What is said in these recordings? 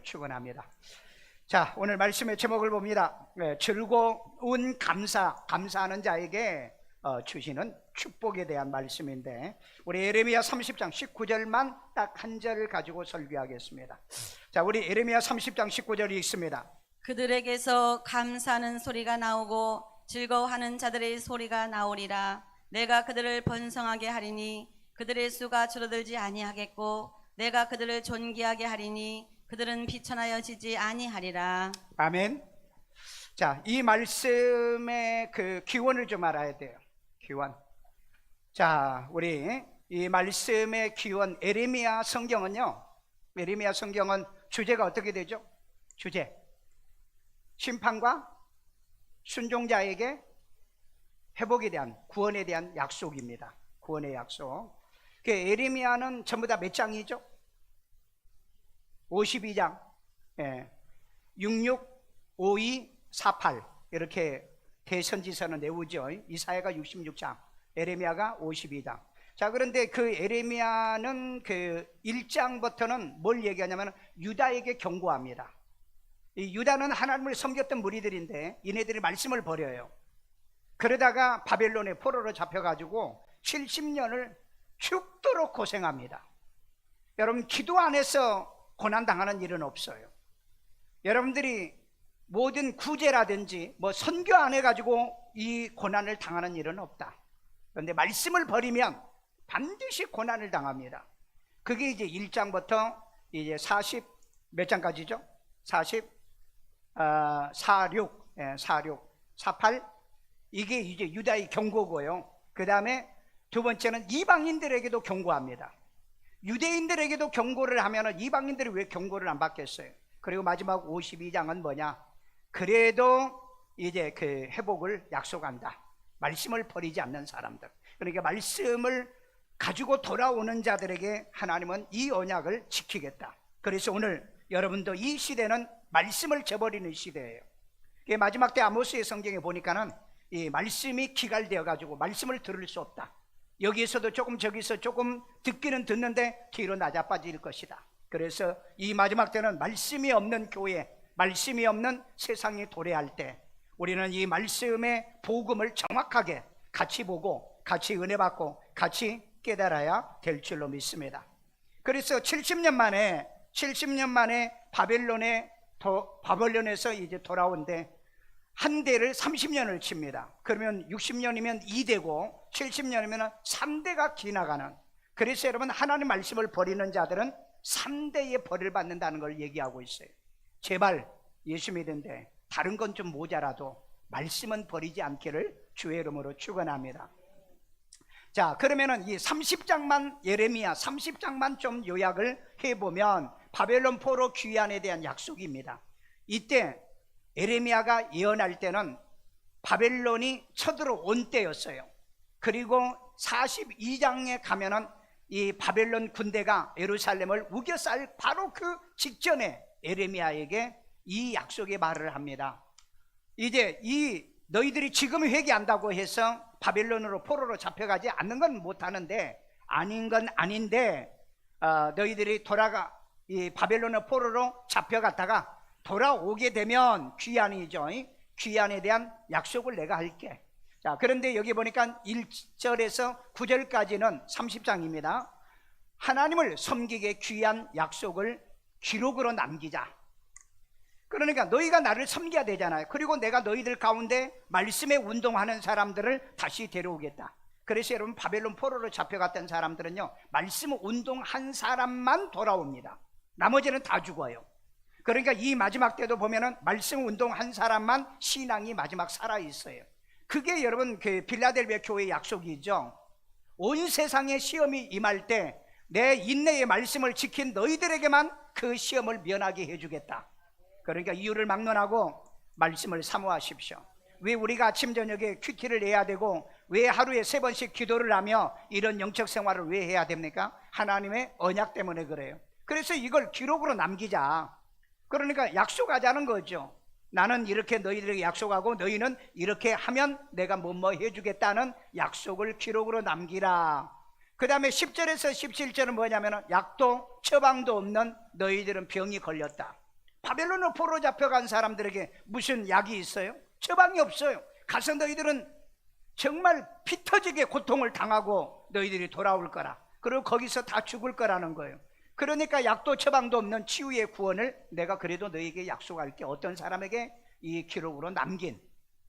축원합니다. 자, 오늘 말씀의 제목을 봅니다. 즐거운 감사하는 자에게 주시는 축복에 대한 말씀인데, 우리 예레미야 30장 19절만 딱 한 절을 가지고 설교하겠습니다. 자, 우리 예레미야 30장 19절이 있습니다. 그들에게서 감사하는 소리가 나오고 즐거워하는 자들의 소리가 나오리라. 내가 그들을 번성하게 하리니 그들의 수가 줄어들지 아니하겠고, 내가 그들을 존귀하게 하리니 그들은 비천하여지지 아니하리라. 아멘. 자, 이 말씀의 그 기원을 좀 알아야 돼요. 기원. 자, 우리 이 말씀의 기원, 예레미야 성경은요, 예레미야 성경은 주제가 어떻게 되죠? 주제, 심판과 순종자에게 회복에 대한, 구원에 대한 약속입니다. 구원의 약속. 예레미야는 전부 다 몇 장이죠? 52장. 66, 52, 48 이렇게 대선지서는 내우죠. 이사야가 66장, 예레미야가 52장. 자, 그런데 그 예레미야는 그 1장부터는 뭘 얘기하냐면 유다에게 경고합니다. 이 유다는 하나님을 섬겼던 무리들인데 이네들이 말씀을 버려요. 그러다가 바벨론의 포로로 잡혀가지고 70년을 죽도록 고생합니다. 여러분, 기도 안에서 고난당하는 일은 없어요. 여러분들이 모든 구제라든지 선교 안 해가지고 이 고난을 당하는 일은 없다. 그런데 말씀을 버리면 반드시 고난을 당합니다. 그게 이제 1장부터 이제 40 몇 장까지죠? 46, 48 이게 이제 유다의 경고고요. 그 다음에 두 번째는 이방인들에게도 경고합니다. 유대인들에게도 경고를 하면은 이방인들이 왜 경고를 안 받겠어요? 그리고 마지막 52장은 뭐냐? 그래도 이제 그 회복을 약속한다. 말씀을 버리지 않는 사람들. 그러니까 말씀을 가지고 돌아오는 자들에게 하나님은 이 언약을 지키겠다. 그래서 오늘 여러분도 이 시대는 말씀을 저버리는 시대예요. 마지막 때 아모스의 성경에 보니까는 이 말씀이 기갈되어 가지고 말씀을 들을 수 없다. 여기에서도 조금 저기서 조금 듣기는 듣는데 뒤로 낮아빠질 것이다. 그래서 이 마지막 때는 말씀이 없는 교회, 말씀이 없는 세상이 도래할 때 우리는 이 말씀의 복음을 정확하게 같이 보고 같이 은혜 받고 같이 깨달아야 될 줄로 믿습니다. 그래서 70년 만에 바벨론에서 이제 돌아온데 한 대를 30년을 칩니다. 그러면 60년이면 2대고 70년이면 3대가 지나가는. 그래서 여러분, 하나님 말씀을 버리는 자들은 3대의 벌을 받는다는 걸 얘기하고 있어요. 제발 예수 믿는데 다른 건 좀 모자라도 말씀은 버리지 않기를 주의 이름으로 축원합니다. 자, 그러면은 이 30장만, 예레미야 30장만 좀 요약을 해보면 바벨론 포로 귀환에 대한 약속입니다. 이때 예레미야가 예언할 때는 바벨론이 쳐들어온 때였어요. 그리고 42장에 가면은 이 바벨론 군대가 예루살렘을 우겨쌀 바로 그 직전에 예레미야에게 이 약속의 말을 합니다. 이제 이 너희들이 지금 회개한다고 해서 바벨론으로 포로로 잡혀가지 않는 건 못하는데, 아닌 건 아닌데, 너희들이 이 바벨론의 포로로 잡혀갔다가 돌아오게 되면 귀환이죠. 귀환에 대한 약속을 내가 할게. 자, 그런데 여기 보니까 1절에서 9절까지는 30장입니다. 하나님을 섬기게 귀한 약속을 기록으로 남기자. 그러니까 너희가 나를 섬겨야 되잖아요. 그리고 내가 너희들 가운데 말씀에 운동하는 사람들을 다시 데려오겠다. 그래서 여러분, 바벨론 포로로 잡혀갔던 사람들은요, 말씀 운동한 사람만 돌아옵니다. 나머지는 다 죽어요. 그러니까 이 마지막 때도 보면은 말씀 운동한 사람만 신앙이 마지막 살아있어요. 그게 여러분 그 빌라델비아 교회의 약속이죠. 온 세상에 시험이 임할 때 내 인내의 말씀을 지킨 너희들에게만 그 시험을 면하게 해주겠다. 그러니까 이유를 막론하고 말씀을 사모하십시오. 왜 우리가 아침 저녁에 큐티를 해야 되고 왜 하루에 3번씩 기도를 하며 이런 영적 생활을 왜 해야 됩니까? 하나님의 언약 때문에 그래요. 그래서 이걸 기록으로 남기자. 그러니까 약속하자는 거죠. 나는 이렇게 너희들에게 약속하고 너희는 이렇게 하면 내가 뭐 해주겠다는 약속을 기록으로 남기라. 그 다음에 10절에서 17절은 뭐냐면 약도 처방도 없는 너희들은 병이 걸렸다. 바벨론으로 포로 잡혀간 사람들에게 무슨 약이 있어요? 처방이 없어요. 가서 너희들은 정말 피 터지게 고통을 당하고 너희들이 돌아올 거라. 그리고 거기서 다 죽을 거라는 거예요. 그러니까 약도 처방도 없는 치유의 구원을 내가 그래도 너희에게 약속할게. 어떤 사람에게? 이 기록으로 남긴,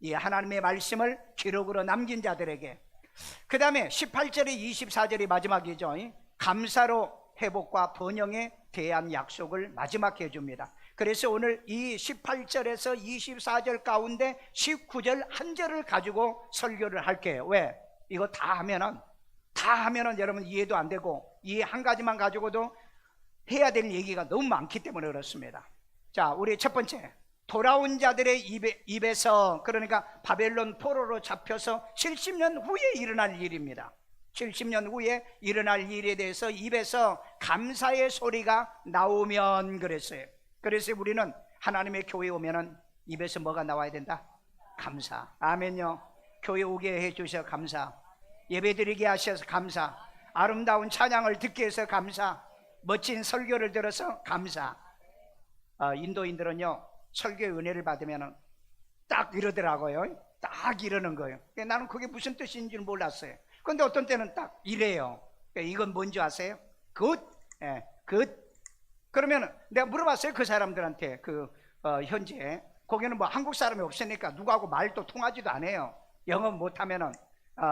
이 하나님의 말씀을 기록으로 남긴 자들에게. 그 다음에 18절에 24절이 마지막이죠. 감사로 회복과 번영에 대한 약속을 마지막에 해줍니다. 그래서 오늘 이 18절에서 24절 가운데 19절 한 절을 가지고 설교를 할게요. 왜? 이거 다 하면은 여러분 이해도 안 되고, 이 한 가지만 가지고도 해야 될 얘기가 너무 많기 때문에 그렇습니다. 자, 우리 첫 번째, 돌아온 자들의 입에서, 그러니까 바벨론 포로로 잡혀서 70년 후에 일어날 일입니다. 70년 후에 일어날 일에 대해서 입에서 감사의 소리가 나오면 그랬어요. 그래서 우리는 하나님의 교회에 오면은 입에서 뭐가 나와야 된다? 감사. 아멘요. 교회 오게 해주셔서 감사. 예배드리게 하셔서 감사. 아름다운 찬양을 듣게 해서 감사. 멋진 설교를 들어서 감사. 인도인들은요, 설교의 은혜를 받으면 딱 이러더라고요. 딱 이러는 거예요. 나는 그게 무슨 뜻인지 몰랐어요. 그런데 어떤 때는 딱 이래요. 이건 뭔지 아세요? 굿. 굿. 그러면 내가 물어봤어요. 그 사람들한테. 현재 거기는 뭐 한국 사람이 없으니까 누구하고 말도 통하지도 않아요. 영어 못하면은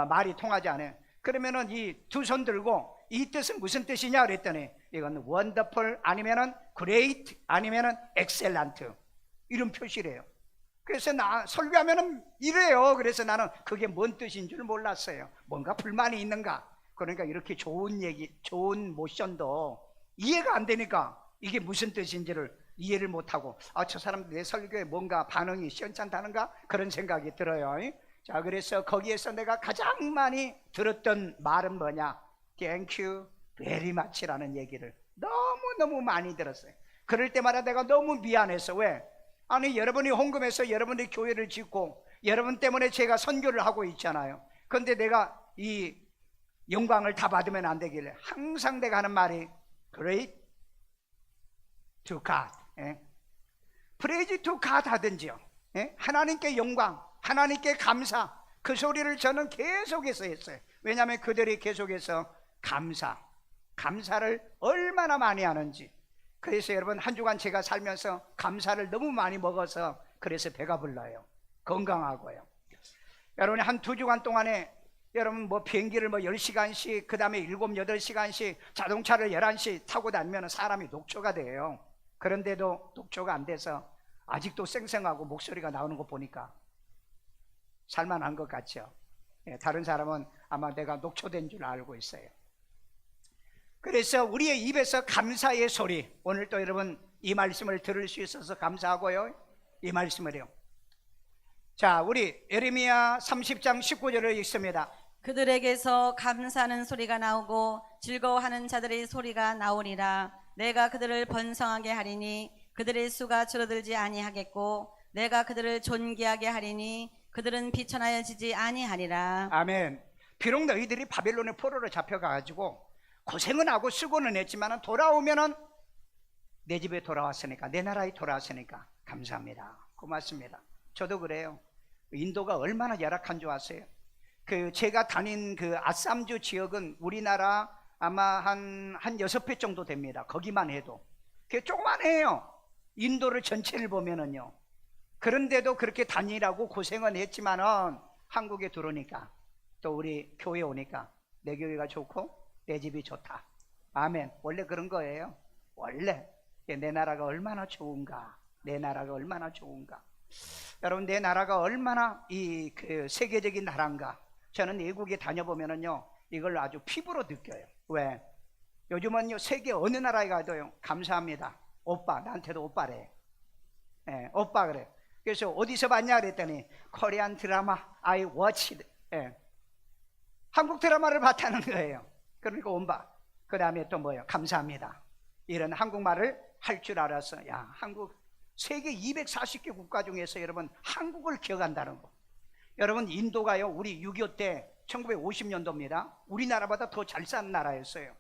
말이 통하지 않아요. 그러면은 이 두 손 들고 이 뜻은 무슨 뜻이냐 그랬더니 이건 wonderful 아니면은 great 아니면은 excellent 이런 표시래요. 그래서 나 설교하면은 이래요. 그래서 나는 그게 뭔 뜻인 줄 몰랐어요. 뭔가 불만이 있는가? 그러니까 이렇게 좋은 얘기, 좋은 모션도 이해가 안 되니까 이게 무슨 뜻인지를 이해를 못하고, 저 사람 내 설교에 뭔가 반응이 시원찮다는가? 그런 생각이 들어요. 자, 그래서 거기에서 내가 가장 많이 들었던 말은 뭐냐? Thank you very much라는 얘기를 너무너무 많이 들었어요. 그럴 때마다 내가 너무 미안해서. 왜? 아니, 여러분이 헌금해서 여러분의 교회를 짓고 여러분 때문에 제가 선교를 하고 있잖아요. 그런데 내가 이 영광을 다 받으면 안 되길래 항상 내가 하는 말이 Great to God. Praise to God 하든지요. 하나님께 영광, 하나님께 감사, 그 소리를 저는 계속해서 했어요. 왜냐하면 그들이 계속해서 감사를 얼마나 많이 하는지. 그래서 여러분, 한 주간 제가 살면서 감사를 너무 많이 먹어서 그래서 배가 불러요. 건강하고요. 여러분이 한 두 주간 동안에 여러분 뭐 비행기를 뭐 10시간씩, 그 다음에 7, 8시간씩 자동차를 11시 타고 다니면 사람이 녹초가 돼요. 그런데도 녹초가 안 돼서 아직도 쌩쌩하고 목소리가 나오는 거 보니까 살만한 것 같죠. 다른 사람은 아마 내가 녹초된 줄 알고 있어요. 그래서 우리의 입에서 감사의 소리, 오늘 또 여러분 이 말씀을 들을 수 있어서 감사하고요. 이 말씀을요. 자, 우리 예레미야 30장 19절을 읽습니다. 그들에게서 감사하는 소리가 나오고 즐거워하는 자들의 소리가 나오리라. 내가 그들을 번성하게 하리니 그들의 수가 줄어들지 아니하겠고 내가 그들을 존귀하게 하리니 그들은 비천하여지지 아니하리라. 아멘. 비록 너희들이 바벨론의 포로로 잡혀가지고 고생은 하고 수고는 했지만 돌아오면은 내 집에 돌아왔으니까, 내 나라에 돌아왔으니까 감사합니다. 고맙습니다. 저도 그래요. 인도가 얼마나 열악한 줄 아세요? 제가 다닌 아삼주 지역은 우리나라 아마 한 6배 정도 됩니다. 거기만 해도. 그게 조그만해요. 인도를 전체를 보면은요. 그런데도 그렇게 다니라고 고생은 했지만은 한국에 들어오니까, 또 우리 교회 오니까 내 교회가 좋고 내 집이 좋다. 아멘. 원래 그런 거예요. 원래 내 나라가 얼마나 좋은가. 내 나라가 얼마나 좋은가. 여러분, 내 나라가 얼마나 세계적인 나라인가. 저는 외국에 다녀보면은요, 이걸 아주 피부로 느껴요. 왜? 요즘은요, 세계 어느 나라에 가도요, 감사합니다. 오빠, 나한테도 오빠래. 오빠 그래. 그래서 어디서 봤냐 그랬더니 코리안 드라마 I watched. 한국 드라마를 봤다는 거예요. 그러니까 온바. 그 다음에 또 뭐예요? 감사합니다. 이런 한국말을 할 줄 알았어. 야, 한국 세계 240개 국가 중에서 여러분 한국을 기억한다는 거. 여러분, 인도가요, 우리 6.25 때 1950년도입니다. 우리나라보다 더 잘 사는 나라였어요.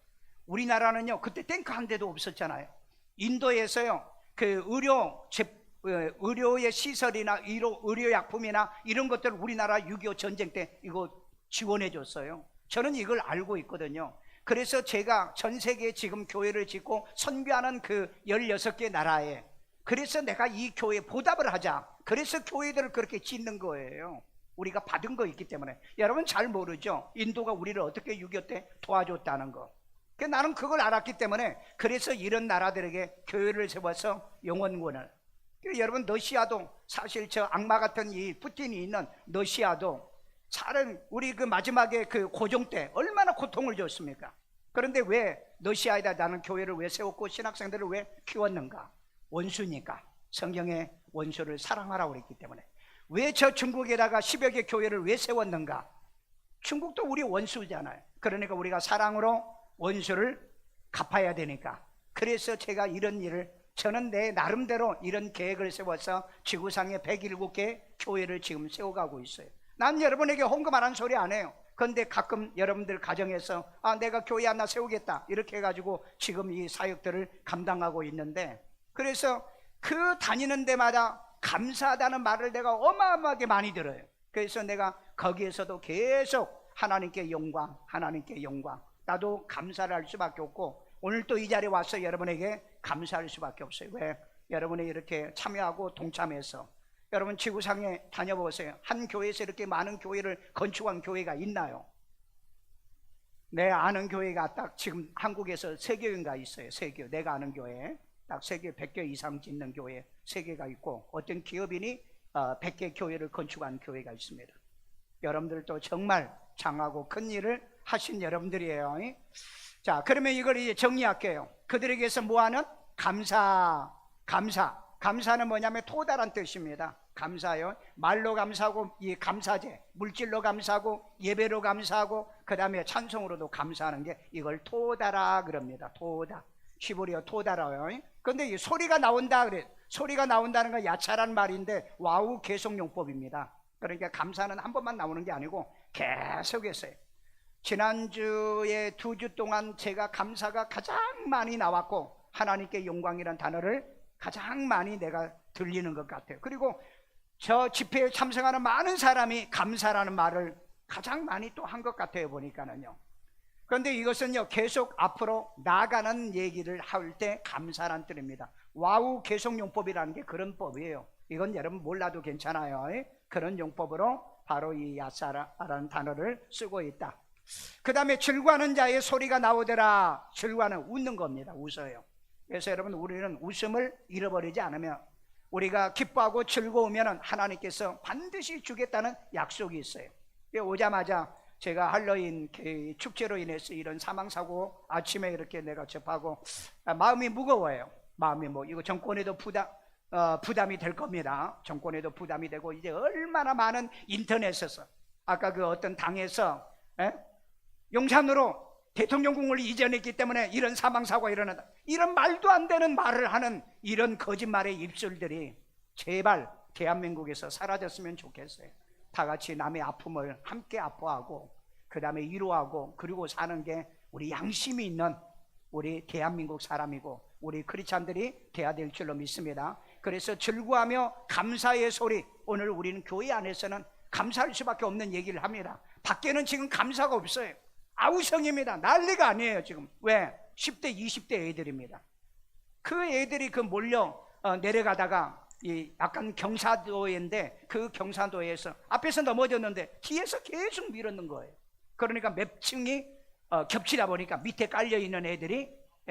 우리나라는요, 그때 탱크 한 대도 없었잖아요. 인도에서요, 그 의료의 시설이나 의료약품이나 이런 것들 우리나라 6.25 전쟁 때 이거 지원해 줬어요. 저는 이걸 알고 있거든요. 그래서 제가 전 세계에 지금 교회를 짓고 선교하는 그 16개 나라에, 그래서 내가 이 교회에 보답을 하자, 그래서 교회들을 그렇게 짓는 거예요. 우리가 받은 거 있기 때문에. 여러분 잘 모르죠? 인도가 우리를 어떻게 6.25 때 도와줬다는 거. 나는 그걸 알았기 때문에, 그래서 이런 나라들에게 교회를 세워서 영원군을. 여러분 러시아도 사실 저 악마 같은 이 푸틴이 있는 러시아도 사람, 우리 그 마지막에 그 고종 때 얼마나 고통을 줬습니까? 그런데 왜 러시아에다 나는 교회를 왜 세웠고 신학생들을 왜 키웠는가? 원수니까. 성경의 원수를 사랑하라고 그랬기 때문에. 왜 저 중국에다가 10여 개 교회를 왜 세웠는가? 중국도 우리 원수잖아요. 그러니까 우리가 사랑으로 원수를 갚아야 되니까. 그래서 제가 이런 일을, 저는 내 나름대로 이런 계획을 세워서 지구상에 107개 교회를 지금 세워가고 있어요. 난 여러분에게 헌금하라는 소리 안 해요. 그런데 가끔 여러분들 가정에서 내가 교회 하나 세우겠다 이렇게 해가지고 지금 이 사역들을 감당하고 있는데, 그래서 그 다니는 데마다 감사하다는 말을 내가 어마어마하게 많이 들어요. 그래서 내가 거기에서도 계속 하나님께 영광, 하나님께 영광. 나도 감사를 할 수밖에 없고, 오늘 또 이 자리에 와서 여러분에게 감사할 수밖에 없어요. 왜? 여러분이 이렇게 참여하고 동참해서. 여러분 지구상에 다녀보세요. 한 교회에서 이렇게 많은 교회를 건축한 교회가 있나요? 내 아는 교회가 딱 지금 한국에서 3개인가 있어요. 3개. 내가 아는 교회 딱 3개, 100개 이상 짓는 교회 3개가 있고, 어떤 기업인이 100개 교회를 건축한 교회가 있습니다. 여러분들도 정말 장하고 큰 일을 하신 여러분들이에요. 자, 그러면 이걸 이제 정리할게요. 그들에게서 뭐하는? 감사는 뭐냐면 토다란 뜻입니다. 감사요. 말로 감사하고, 이 감사제, 물질로 감사하고, 예배로 감사하고, 그 다음에 찬송으로도 감사하는 게 이걸 토다라 그럽니다. 토다. 히브리어 토다라요. 그런데 이 소리가 나온다 그래. 소리가 나온다는 건 야차란 말인데 와우 계속용법입니다. 그러니까 감사는 한 번만 나오는 게 아니고 계속했어요. 지난주에 2주 동안 제가 감사가 가장 많이 나왔고, 하나님께 영광이라는 단어를 가장 많이 내가 들리는 것 같아요. 그리고 저 집회에 참석하는 많은 사람이 감사라는 말을 가장 많이 또 한 것 같아요, 보니까는요. 그런데 이것은요, 계속 앞으로 나가는 얘기를 할 때 감사란 뜻입니다. 와우 계속용법이라는 게 그런 법이에요. 이건 여러분 몰라도 괜찮아요. 그런 용법으로 바로 이 야사라는 단어를 쓰고 있다. 그 다음에 즐거워하는 자의 소리가 나오더라. 즐거워하는, 웃는 겁니다. 웃어요. 그래서 여러분, 우리는 웃음을 잃어버리지 않으면, 우리가 기뻐하고 즐거우면 하나님께서 반드시 주겠다는 약속이 있어요. 오자마자 제가 할로윈 축제로 인해서 이런 사망사고 아침에 이렇게 내가 접하고 마음이 무거워요. 마음이 이거 정권에도 부담이 될 겁니다. 정권에도 부담이 되고, 이제 얼마나 많은 인터넷에서, 아까 그 어떤 당에서 용산으로 대통령궁을 이전했기 때문에 이런 사망사고가 일어난다, 이런 말도 안 되는 말을 하는 이런 거짓말의 입술들이 제발 대한민국에서 사라졌으면 좋겠어요. 다 같이 남의 아픔을 함께 아파하고, 그 다음에 위로하고, 그리고 사는 게 우리 양심이 있는 우리 대한민국 사람이고 우리 크리스찬들이 돼야 될 줄로 믿습니다. 그래서 즐거워하며 감사의 소리, 오늘 우리는 교회 안에서는 감사할 수밖에 없는 얘기를 합니다. 밖에는 지금 감사가 없어요. 아우성입니다. 난리가 아니에요 지금. 왜? 10대 20대 애들입니다. 그 애들이 몰려 내려가다가 약간 경사도인데, 그 경사도에서 앞에서 넘어졌는데 뒤에서 계속 밀었는 거예요. 그러니까 몇 층이 겹치다 보니까 밑에 깔려있는 애들이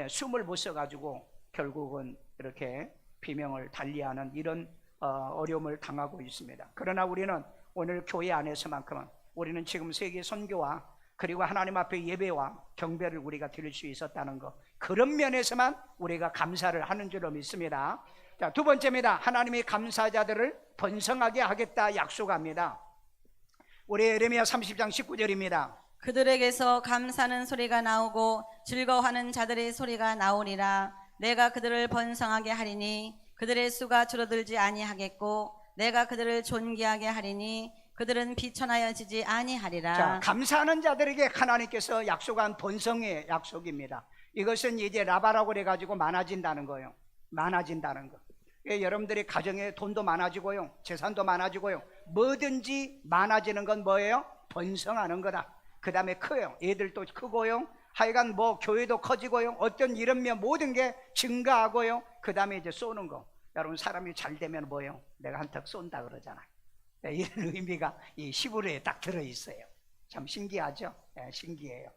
숨을 못 쉬어가지고 결국은 이렇게 비명을 달리하는 이런 어려움을 당하고 있습니다. 그러나 우리는 오늘 교회 안에서만큼은, 우리는 지금 세계 선교와 그리고 하나님 앞에 예배와 경배를 우리가 드릴 수 있었다는 것, 그런 면에서만 우리가 감사를 하는 줄로 믿습니다. 자, 두 번째입니다. 하나님이 감사자들을 번성하게 하겠다 약속합니다. 우리 예레미야 30장 19절입니다. 그들에게서 감사하는 소리가 나오고 즐거워하는 자들의 소리가 나오리라. 내가 그들을 번성하게 하리니 그들의 수가 줄어들지 아니하겠고, 내가 그들을 존귀하게 하리니 그들은 비천하여지지 아니하리라. 자, 감사하는 자들에게 하나님께서 약속한 번성의 약속입니다. 이것은 이제 라바라고 그래가지고 많아진다는 거예요. 많아진다는 것. 여러분들이 가정에 돈도 많아지고요, 재산도 많아지고요, 뭐든지 많아지는 건 뭐예요? 번성하는 거다. 그 다음에 커요. 애들도 크고요, 하여간 뭐 교회도 커지고요, 어떤 이런면 모든 게 증가하고요. 그 다음에 이제 쏘는 거. 여러분, 사람이 잘 되면 뭐예요? 내가 한턱 쏜다 그러잖아요. 이런 의미가 이 히브리어에 딱 들어있어요. 참 신기하죠? 네, 신기해요.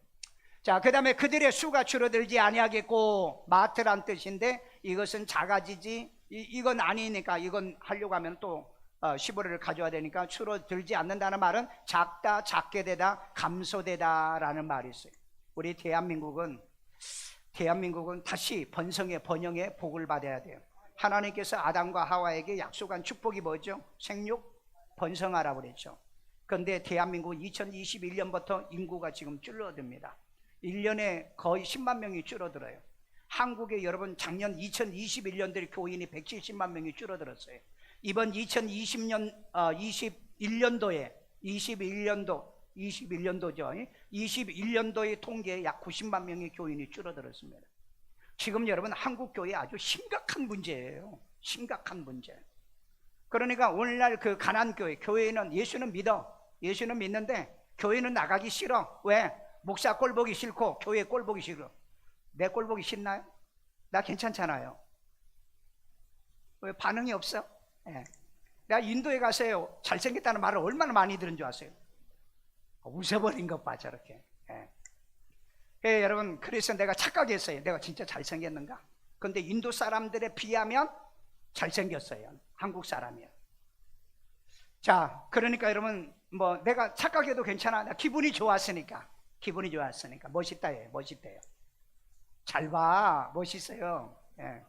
자, 그 다음에 그들의 수가 줄어들지 아니하겠고, 마트란 뜻인데 이것은 작아지지, 이건 아니니까, 이건 하려고 하면 또 히브리어를 가져와야 되니까, 줄어들지 않는다는 말은 작다, 작게 되다, 감소되다 라는 말이 있어요. 우리 대한민국은 다시 번성의 번영의 복을 받아야 돼요. 하나님께서 아담과 하와에게 약속한 축복이 뭐죠? 생육, 번성하라고 그랬죠. 그런데 대한민국은 2021년부터 인구가 지금 줄어듭니다. 1년에 거의 10만 명이 줄어들어요. 한국에 여러분, 작년 2021년도에 교인이 170만 명이 줄어들었어요. 이번 21년도에 21년도의 통계에 약 90만 명의 교인이 줄어들었습니다. 지금 여러분, 한국 교회 아주 심각한 문제예요. 심각한 문제. 그러니까 오늘날 그 가난교회, 교회는 예수는 믿어, 예수는 믿는데 교회는 나가기 싫어. 왜? 목사 꼴 보기 싫고 교회 꼴 보기 싫어. 내 꼴 보기 싫나요? 나 괜찮잖아요. 왜 반응이 없어? 예. 내가 인도에 가서요, 잘생겼다는 말을 얼마나 많이 들은 줄 아세요? 웃어버린 것 봐, 저렇게. 예. 여러분, 그래서 내가 착각했어요. 내가 진짜 잘생겼는가? 근데 인도 사람들에 비하면 잘생겼어요, 한국 사람이요. 자, 그러니까 여러분, 뭐 내가 착각해도 괜찮아. 나 기분이 좋았으니까. 멋있다, 멋있대요. 잘 봐, 멋있어요. 예.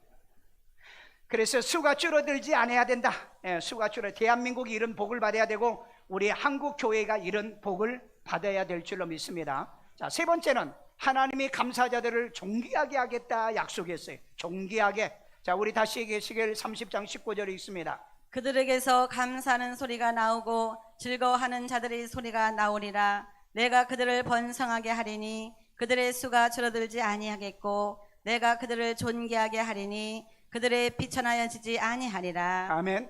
그래서 수가 줄어들지 않아야 된다. 예, 수가 줄어. 대한민국이 이런 복을 받아야 되고, 우리 한국 교회가 이런 복을 받아야 될 줄로 믿습니다. 자, 세 번째는 하나님이 감사자들을 존귀하게 하겠다 약속했어요. 존귀하게. 자, 우리 다시 계시길 30장 19절에 있습니다. 그들에게서 감사하는 소리가 나오고 즐거워하는 자들의 소리가 나오리라. 내가 그들을 번성하게 하리니 그들의 수가 줄어들지 아니하겠고, 내가 그들을 존귀하게 하리니 그들의 비천하여지지 아니하리라. 아멘.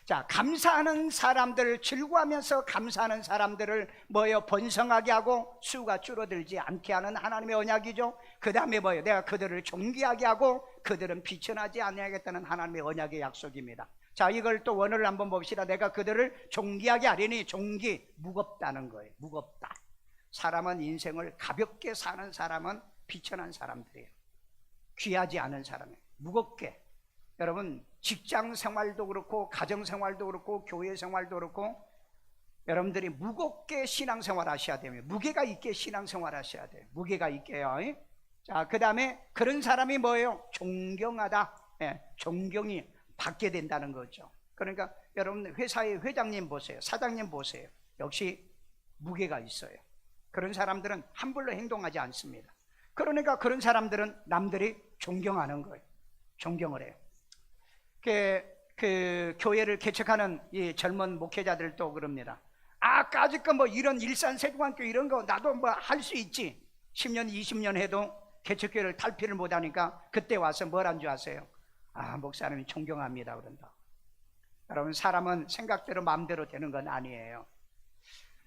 자, 감사하는 사람들을, 즐거워하면서 감사하는 사람들을 뭐예요? 번성하게 하고 수가 줄어들지 않게 하는 하나님의 언약이죠. 그 다음에 뭐예요? 내가 그들을 존귀하게 하고 그들은 비천하지 아니하겠다는 하나님의 언약의 약속입니다. 자, 이걸 또 원어를 한번 봅시다. 내가 그들을 존귀하게 하리니, 존귀, 무겁다는 거예요. 무겁다. 사람은, 인생을 가볍게 사는 사람은 비천한 사람들이에요. 귀하지 않은 사람이에요. 무겁게. 여러분, 직장 생활도 그렇고 가정 생활도 그렇고 교회 생활도 그렇고, 여러분들이 무겁게 신앙생활 하셔야 돼요. 무게가 있게 신앙생활 하셔야 돼요. 무게가 있게요. 자, 그 다음에 그런 사람이 뭐예요? 존경하다. 예, 존경이 받게 된다는 거죠. 그러니까 여러분, 회사의 회장님 보세요, 사장님 보세요. 역시 무게가 있어요. 그런 사람들은 함부로 행동하지 않습니다. 그러니까 그런 사람들은 남들이 존경하는 거예요. 존경을 해요. 그 교회를 개척하는 이 젊은 목회자들도 그럽니다. 까짓거 뭐 이런 일산 세종학교 이런 거 나도 뭐 할 수 있지. 10년 20년 해도 개척교회를 탈피를 못하니까 그때 와서 뭘 한 줄 아세요? 목사님이 존경합니다 그런다. 여러분, 사람은 생각대로 마음대로 되는 건 아니에요.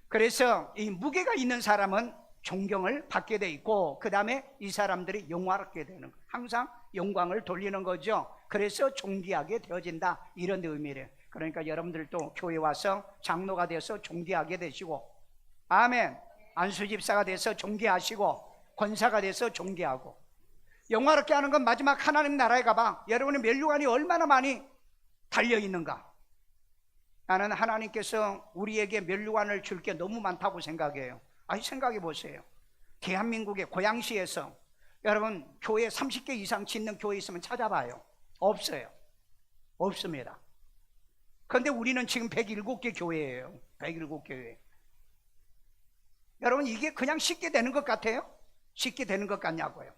그래서 이 무게가 있는 사람은 존경을 받게 돼 있고, 그 다음에 이 사람들이 영화롭게 되는 거예요. 항상 영광을 돌리는 거죠. 그래서 존귀하게 되어진다, 이런 의미래요. 그러니까 여러분들도 교회 와서 장로가 돼서 존귀하게 되시고, 아멘. 안수집사가 돼서 존귀하시고, 권사가 돼서 존귀하고, 영화롭게 하는 건 마지막 하나님 나라에 가봐. 여러분의 면류관이 얼마나 많이 달려있는가. 나는 하나님께서 우리에게 면류관을 줄 게 너무 많다고 생각해요. 생각해 보세요. 대한민국의 고양시에서 여러분, 교회 30개 이상 짓는 교회 있으면 찾아봐요. 없어요. 없습니다. 그런데 우리는 지금 107개 교회예요. 107개. 여러분, 이게 그냥 쉽게 되는 것 같아요? 쉽게 되는 것 같냐고요.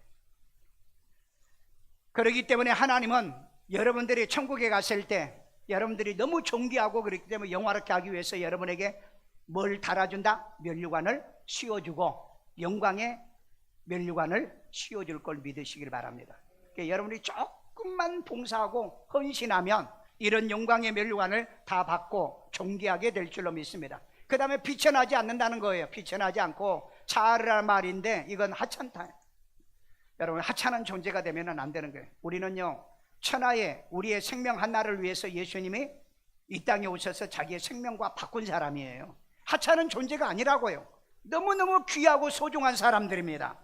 그렇기 때문에 하나님은 여러분들이 천국에 갔을 때 여러분들이 너무 존귀하고 그렇기 때문에 영화롭게 하기 위해서 여러분에게 뭘 달아준다? 면류관을 씌워주고, 영광의 면류관을 씌워줄 걸 믿으시길 바랍니다. 그러니까 여러분이 조금 조금만 봉사하고 헌신하면 이런 영광의 멸류관을 다 받고 존귀하게 될 줄로 믿습니다. 그 다음에 비천하지 않는다는 거예요. 비천하지 않고 차르란 말인데 이건 하찮다. 여러분, 하찮은 존재가 되면 안 되는 거예요. 우리는요, 천하에 우리의 생명 하나를 위해서 예수님이 이 땅에 오셔서 자기의 생명과 바꾼 사람이에요. 하찮은 존재가 아니라고요. 너무너무 귀하고 소중한 사람들입니다.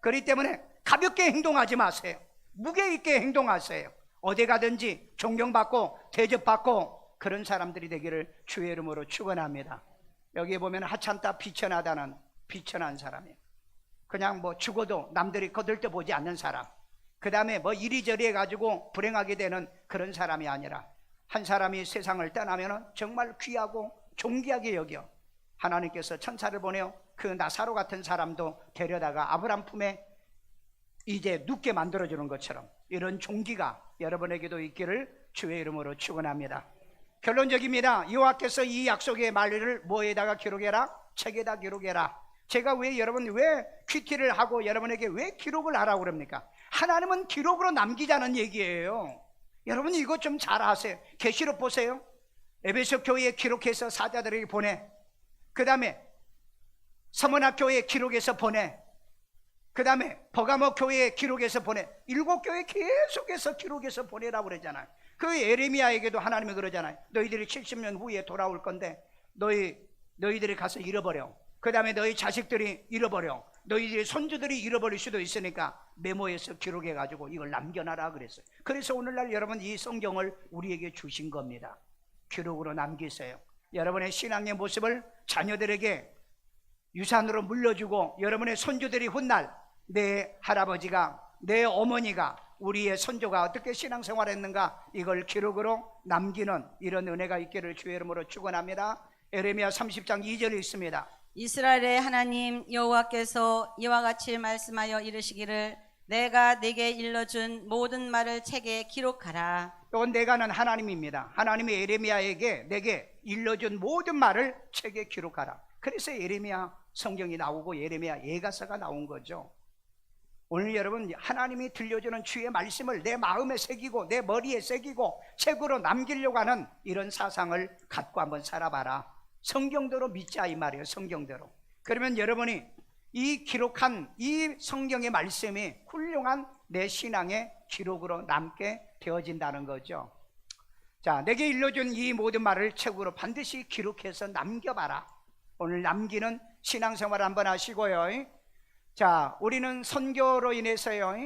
그렇기 때문에 가볍게 행동하지 마세요. 무게 있게 행동하세요. 어디 가든지 존경받고 대접받고 그런 사람들이 되기를 주의 이름으로 축원합니다. 여기에 보면 하찮다, 비천하다는 비천한 사람이에요. 그냥 뭐 죽어도 남들이 거들떠보지 않는 사람, 그 다음에 뭐 이리저리 해가지고 불행하게 되는 그런 사람이 아니라 한 사람이 세상을 떠나면 정말 귀하고 존귀하게 여겨 하나님께서 천사를 보내어 그 나사로 같은 사람도 데려다가 아브람 품에 이제 눕게 만들어주는 것처럼 이런 존귀가 여러분에게도 있기를 주의 이름으로 축원합니다. 결론적입니다. 여호와께서 이 약속의 말을 뭐에다가 기록해라? 책에다 기록해라. 제가 왜 여러분 왜 큐티를 하고 여러분에게 왜 기록을 하라고 그럽니까? 하나님은 기록으로 남기자는 얘기예요. 여러분 이거 좀 잘 아세요. 계시록 보세요. 에베소 교회에 기록해서 사자들에게 보내. 그 다음에 서문학 교회에 기록해서 보내. 그 다음에 버가모 교회에 기록해서 보내. 7교회 계속해서 기록해서 보내라고 그러잖아요. 그 에레미야에게도 하나님이 그러잖아요. 너희들이 70년 후에 돌아올 건데 너희들이 가서 잃어버려. 그 다음에 너희 자식들이 잃어버려. 너희들의 손주들이 잃어버릴 수도 있으니까 메모해서 기록해가지고 이걸 남겨놔라 그랬어요. 그래서 오늘날 여러분 이 성경을 우리에게 주신 겁니다. 기록으로 남기세요. 여러분의 신앙의 모습을 자녀들에게 유산으로 물려주고 여러분의 손주들이 훗날 내 할아버지가 내 어머니가 우리의 손주가 어떻게 신앙생활했는가 이걸 기록으로 남기는 이런 은혜가 있기를 주의 이름으로 축원합니다. 에레미야 30장 2절에 있습니다. 이스라엘의 하나님 여호와께서 이와 같이 말씀하여 이르시기를 내가 네게 일러준 모든 말을 책에 기록하라. 이건 내가는 하나님입니다. 하나님이 에레미야에게 내게 일러준 모든 말을 책에 기록하라. 그래서 에레미야 성경이 나오고 에레미야 예가서가 나온 거죠. 오늘 여러분 하나님이 들려주는 주의 말씀을 내 마음에 새기고 내 머리에 새기고 책으로 남기려고 하는 이런 사상을 갖고 한번 살아봐라. 성경대로 믿자 이 말이에요. 성경대로. 그러면 여러분이 이 기록한 이 성경의 말씀이 훌륭한 내 신앙의 기록으로 남게 되어진다는 거죠. 자, 내게 일러준 이 모든 말을 책으로 반드시 기록해서 남겨봐라. 오늘 남기는 신앙생활을 한번 하시고요. 자, 우리는 선교로 인해서요,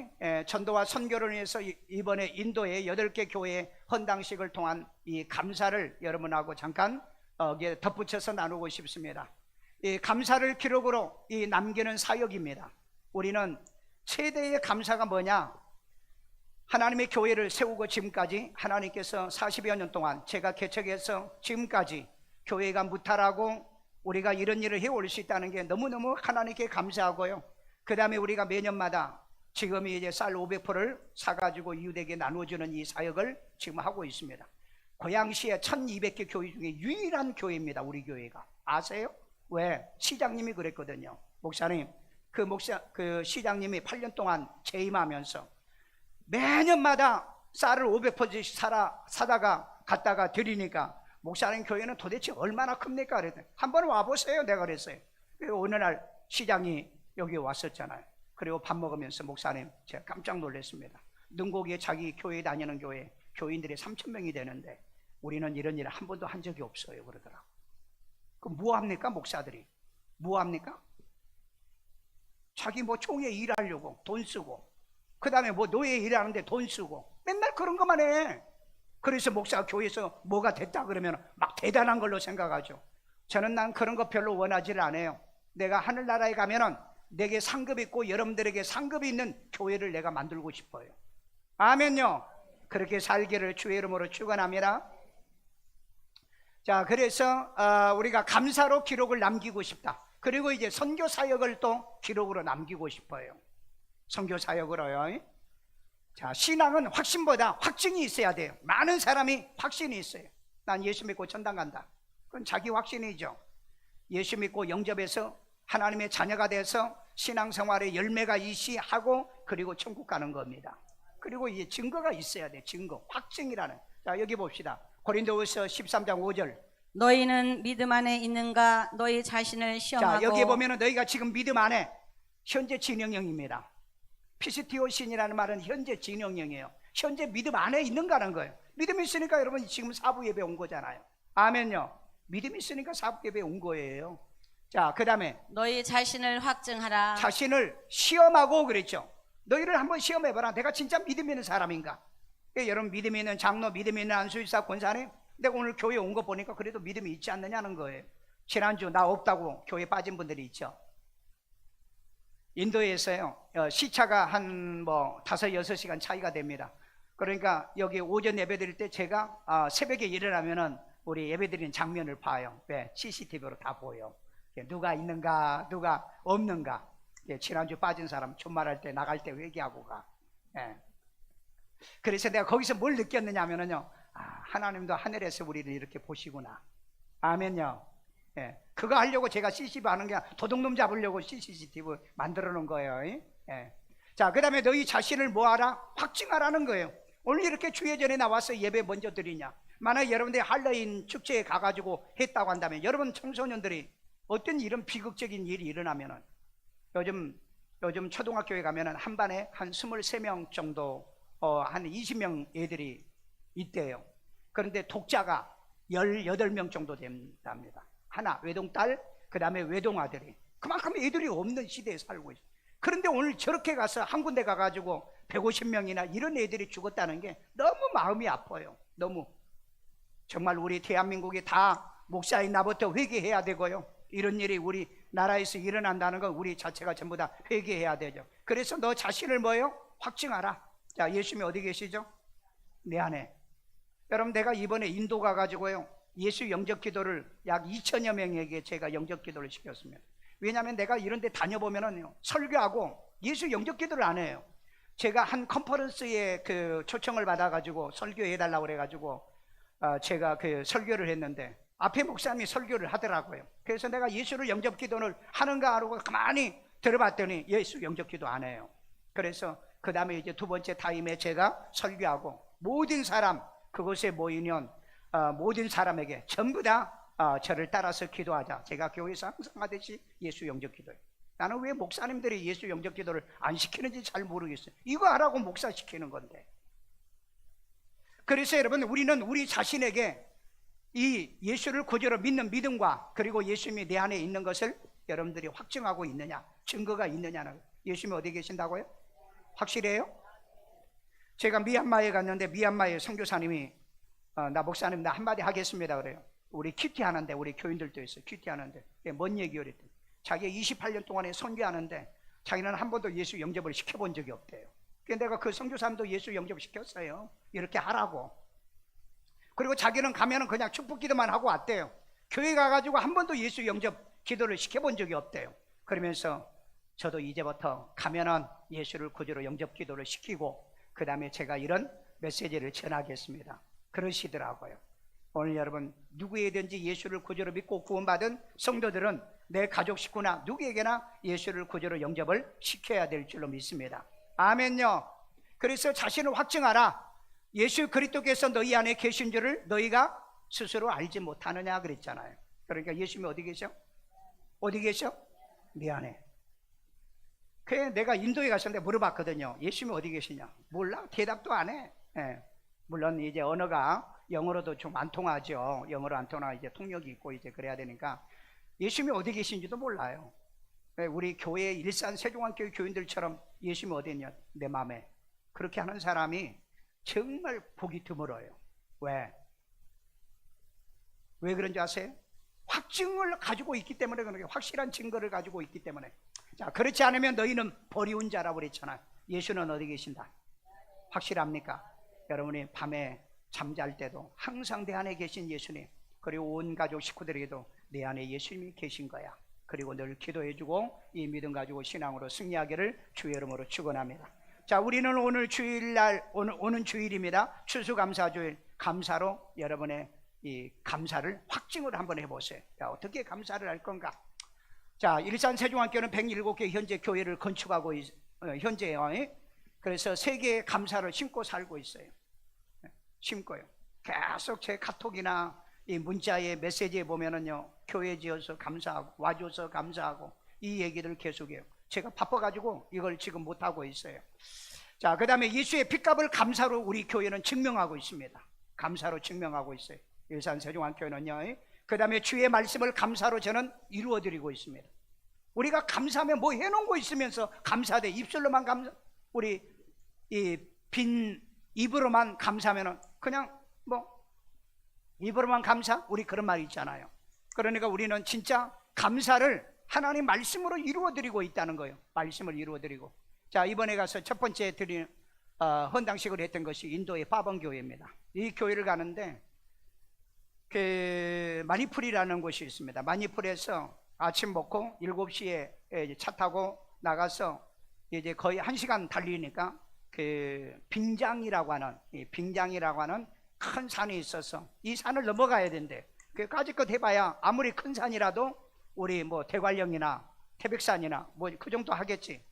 전도와 선교로 인해서 이번에 인도의 8개 교회의 헌당식을 통한 이 감사를 여러분하고 잠깐 덧붙여서 나누고 싶습니다. 이 감사를 기록으로 이 남기는 사역입니다. 우리는 최대의 감사가 뭐냐? 하나님의 교회를 세우고 지금까지 하나님께서 40여 년 동안 제가 개척해서 지금까지 교회가 무탈하고 우리가 이런 일을 해올 수 있다는 게 너무너무 하나님께 감사하고요. 그 다음에 우리가 매년마다 지금 이제 쌀 500포를 사가지고 이웃에게 나눠주는 이 사역을 지금 하고 있습니다. 고양시의 1200개 교회 중에 유일한 교회입니다. 우리 교회가. 아세요? 왜? 시장님이 그랬거든요. 목사님, 그 시장님이 8년 동안 재임하면서 매년마다 쌀을 500포씩 사다가 갖다가 드리니까 목사님 교회는 도대체 얼마나 큽니까? 그랬더니 한번 와보세요. 내가 그랬어요. 어느 날 시장이 여기 왔었잖아요. 그리고 밥 먹으면서 목사님 제가 깜짝 놀랐습니다. 능곡에 자기 교회 다니는 교회 교인들이 3,000명이 되는데 우리는 이런 일을 한 번도 한 적이 없어요 그러더라고. 그럼 뭐합니까 목사들이? 뭐합니까? 자기 뭐 총회 일하려고 돈 쓰고 그 다음에 뭐 노예 일하는데 돈 쓰고 맨날 그런 것만 해. 그래서 목사가 교회에서 뭐가 됐다 그러면 막 대단한 걸로 생각하죠. 저는 난 그런 거 별로 원하지를 않아요. 내가 하늘나라에 가면은 내게 상급이 있고 여러분들에게 상급이 있는 교회를 내가 만들고 싶어요. 아멘요. 그렇게 살기를 주의 이름으로 축원합니다. 자, 그래서 우리가 감사로 기록을 남기고 싶다. 그리고 이제 선교 사역을 또 기록으로 남기고 싶어요. 선교 사역으로요. 자, 신앙은 확신보다 확증이 있어야 돼요. 많은 사람이 확신이 있어요. 난 예수 믿고 천당 간다. 그건 자기 확신이죠. 예수 믿고 영접해서 하나님의 자녀가 돼서 신앙생활의 열매가 이시하고 그리고 천국 가는 겁니다. 그리고 이 증거가 있어야 돼. 증거, 확증이라는. 자, 여기 봅시다. 고린도후서 13장 5절. 너희는 믿음 안에 있는가? 너희 자신을 시험하고. 자, 여기 보면은 너희가 지금 믿음 안에, 현재 진행형입니다. 피스티오신이라는 말은 현재 진행형이에요. 현재 믿음 안에 있는가는 거예요. 믿음이 있으니까 여러분 지금 사부 예배 온 거잖아요. 아멘요. 믿음이 있으니까 사부 예배 온 거예요. 자, 그 다음에 너희 자신을 확증하라. 자신을 시험하고 그랬죠. 너희를 한번 시험해봐라. 내가 진짜 믿음 있는 사람인가? 여러분 믿음 있는 장로, 믿음 있는 안수일사 권사님, 내가 오늘 교회 온 거 보니까 그래도 믿음이 있지 않느냐는 거예요. 지난주 나 없다고 교회 빠진 분들이 있죠. 인도에서요, 시차가 한 5-6시간 차이가 됩니다. 그러니까 여기 오전 예배 드릴 때 제가 새벽에 일어나면은 우리 예배 드리는 장면을 봐요. 왜? CCTV로 다 보여. 누가 있는가, 누가 없는가. 지난주 빠진 사람 준말할 때, 나갈 때 회개하고 가. 그래서 내가 거기서 뭘 느꼈느냐 하면은요, 하나님도 하늘에서 우리를 이렇게 보시구나. 아멘요. 그거 하려고 제가 CCTV 하는 게 아니라 도둑놈 잡으려고 CCTV 만들어 놓은 거예요. 자, 그 다음에 너희 자신을 뭐하라? 확증하라는 거예요. 오늘 이렇게 주의 전에 나와서 예배 먼저 드리냐? 만약 여러분들이 할로윈 축제에 가가지고 했다고 한다면, 여러분 청소년들이 어떤 이런 비극적인 일이 일어나면은, 요즘 초등학교에 가면은 한 반에 한 23명 정도, 한 20명 애들이 있대요. 그런데 독자가 18명 정도 된답니다. 하나 외동딸, 그 다음에 외동아들이. 그만큼 애들이 없는 시대에 살고 있어요. 그런데 오늘 저렇게 가서 한 군데 가가지고 150명이나 이런 애들이 죽었다는 게 너무 마음이 아파요. 너무. 정말 우리 대한민국이 다 목사인 나부터 회개해야 되고요. 이런 일이 우리 나라에서 일어난다는 건 우리 자체가 전부 다 회개해야 되죠. 그래서 너 자신을 뭐예요? 확증하라. 자, 예수님이 어디 계시죠? 내 안에. 여러분, 내가 이번에 인도 가가지고요, 예수 영접 기도를 약 2천여 명에게 제가 영접 기도를 시켰습니다. 왜냐하면 내가 이런 데 다녀보면은요, 설교하고 예수 영접 기도를 안 해요. 제가 한 컨퍼런스에 그 초청을 받아가지고 설교해달라고 그래가지고 제가 그 설교를 했는데 앞에 목사님이 설교를 하더라고요. 그래서 내가 예수를 영접 기도를 하는가 하고 가만히 들어봤더니 예수 영접 기도 안 해요. 그래서 그 다음에 이제 두 번째 타임에 제가 설교하고 모든 사람, 그곳에 모이는 모든 사람에게 전부 다 저를 따라서 기도하자. 제가 교회에서 항상 하듯이 예수 영접 기도해요. 나는 왜 목사님들이 예수 영접 기도를 안 시키는지 잘 모르겠어요. 이거 하라고 목사 시키는 건데. 그래서 여러분, 우리는 우리 자신에게 이 예수를 구주로 믿는 믿음과 그리고 예수님이 내 안에 있는 것을 여러분들이 확증하고 있느냐, 증거가 있느냐는. 예수님이 어디 계신다고요? 확실해요? 제가 미얀마에 갔는데 미얀마의 선교사님이 나 목사님 나 한마디 하겠습니다 그래요. 우리 큐티 하는데, 우리 교인들도 있어요. 큐티 하는데 뭔 얘기를 했더니 자기가 28년 동안에 선교하는데 자기는 한 번도 예수 영접을 시켜본 적이 없대요. 그래서 내가 그 선교사님도 예수 영접 시켰어요. 이렇게 하라고. 그리고 자기는 가면은 그냥 축복 기도만 하고 왔대요. 교회 가가지고 한 번도 예수 영접 기도를 시켜본 적이 없대요. 그러면서 저도 이제부터 가면은 예수를 구주로 영접 기도를 시키고 그 다음에 제가 이런 메시지를 전하겠습니다. 그러시더라고요. 오늘 여러분, 누구에든지 예수를 구주로 믿고 구원받은 성도들은 내 가족 식구나 누구에게나 예수를 구주로 영접을 시켜야 될 줄로 믿습니다. 아멘요. 그래서 자신을 확증하라. 예수 그리스도께서 너희 안에 계신 줄을 너희가 스스로 알지 못하느냐 그랬잖아요. 그러니까 예수님이 어디 계셔? 어디 계셔? 내 안에. 그래, 내가 인도에 갔었는데 물어봤거든요. 예수님이 어디 계시냐? 몰라. 대답도 안 해. 물론 이제 언어가 영어로도 좀 안 통하죠. 영어로 안 통하 이제 통역이 있고 이제 그래야 되니까 예수님이 어디 계신지도 몰라요. 우리 교회 일산 세종안교회 교인들처럼 예수님이 어디 있냐? 내 마음에. 그렇게 하는 사람이 정말 보기 드물어요. 왜? 왜 그런지 아세요? 확증을 가지고 있기 때문에 그런 거예요. 확실한 증거를 가지고 있기 때문에. 자, 그렇지 않으면 너희는 버리운 자라고 그랬잖아요. 예수는 어디 계신다? 확실합니까? 여러분이 밤에 잠잘 때도 항상 내 안에 계신 예수님, 그리고 온 가족 식구들에게도 내 안에 예수님이 계신 거야. 그리고 늘 기도해주고 이 믿음 가지고 신앙으로 승리하기를 주의 이름으로 축원합니다. 자, 우리는 오늘 주일날, 오는 주일입니다. 추수감사주일. 감사로 여러분의 이 감사를 확증을 한번 해보세요. 자, 어떻게 감사를 할 건가? 자, 일산 세종안교는 107개 현재 교회를 건축하고 현재 그래서 세계의 감사를 심고 살고 있어요. 심고요. 계속 제 카톡이나 이 문자의 메시지에 보면은요, 교회 지어서 감사하고 와줘서 감사하고 이 얘기를 계속해요. 제가 바빠가지고 이걸 지금 못하고 있어요. 자, 그 다음에 예수의 핏값을 감사로 우리 교회는 증명하고 있습니다. 감사로 증명하고 있어요. 일산세종안교회는요. 그 다음에 주의 말씀을 감사로 저는 이루어드리고 있습니다. 우리가 감사하면 뭐 해놓은 거 있으면서 감사돼. 입술로만 감사, 우리 이 빈 입으로만 감사하면은 그냥 뭐 입으로만 감사? 우리 그런 말이 있잖아요. 그러니까 우리는 진짜 감사를 하나님 말씀으로 이루어드리고 있다는 거예요. 말씀을 이루어드리고. 자, 이번에 가서 첫 번째 드린 헌당식을 했던 것이 인도의 파번교회입니다. 이 교회를 가는데 그 마니풀이라는 곳이 있습니다. 마니풀에서 아침 먹고 7시에 차 타고 나가서 이제 거의 1시간 달리니까 그 빙장이라고 하는 큰 산이 있어서 이 산을 넘어가야 된대. 그까짓것 해봐야 아무리 큰 산이라도 우리 뭐 대관령이나 태백산이나 뭐 그 정도 하겠지.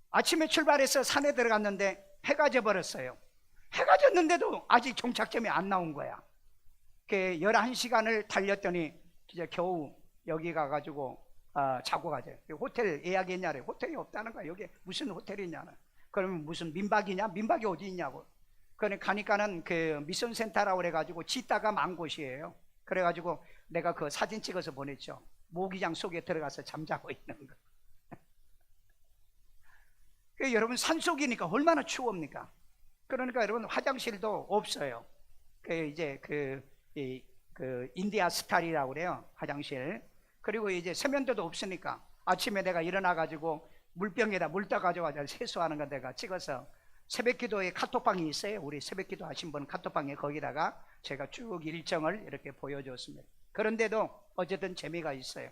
아침에 출발해서 산에 들어갔는데 해가 져버렸어요. 해가 졌는데도 아직 종착점이 안 나온 거야. 11시간을 달렸더니 이제 겨우 여기 가가지고 자고 가죠. 호텔 예약했냐래. 호텔이 없다는 거야. 여기 무슨 호텔이 있냐는. 그러면 무슨 민박이냐? 민박이 어디 있냐고. 그래 가니까는 그 미션센터라고 그래가지고 짓다가 만 곳이에요. 그래가지고 내가 그 사진 찍어서 보냈죠. 모기장 속에 들어가서 잠자고 있는 거. 여러분 산속이니까 얼마나 추웁니까? 그러니까 여러분 화장실도 없어요. 이제 그 인디아 스타일이라고 그래요. 화장실. 그리고 이제 세면대도 없으니까 아침에 내가 일어나가지고 물병에다 물 떠가지고 세수하는 거 내가 찍어서 새벽기도에 카톡방이 있어요. 우리 새벽기도 하신 분 카톡방에 거기다가 제가 쭉 일정을 이렇게 보여줬습니다. 그런데도 어쨌든 재미가 있어요.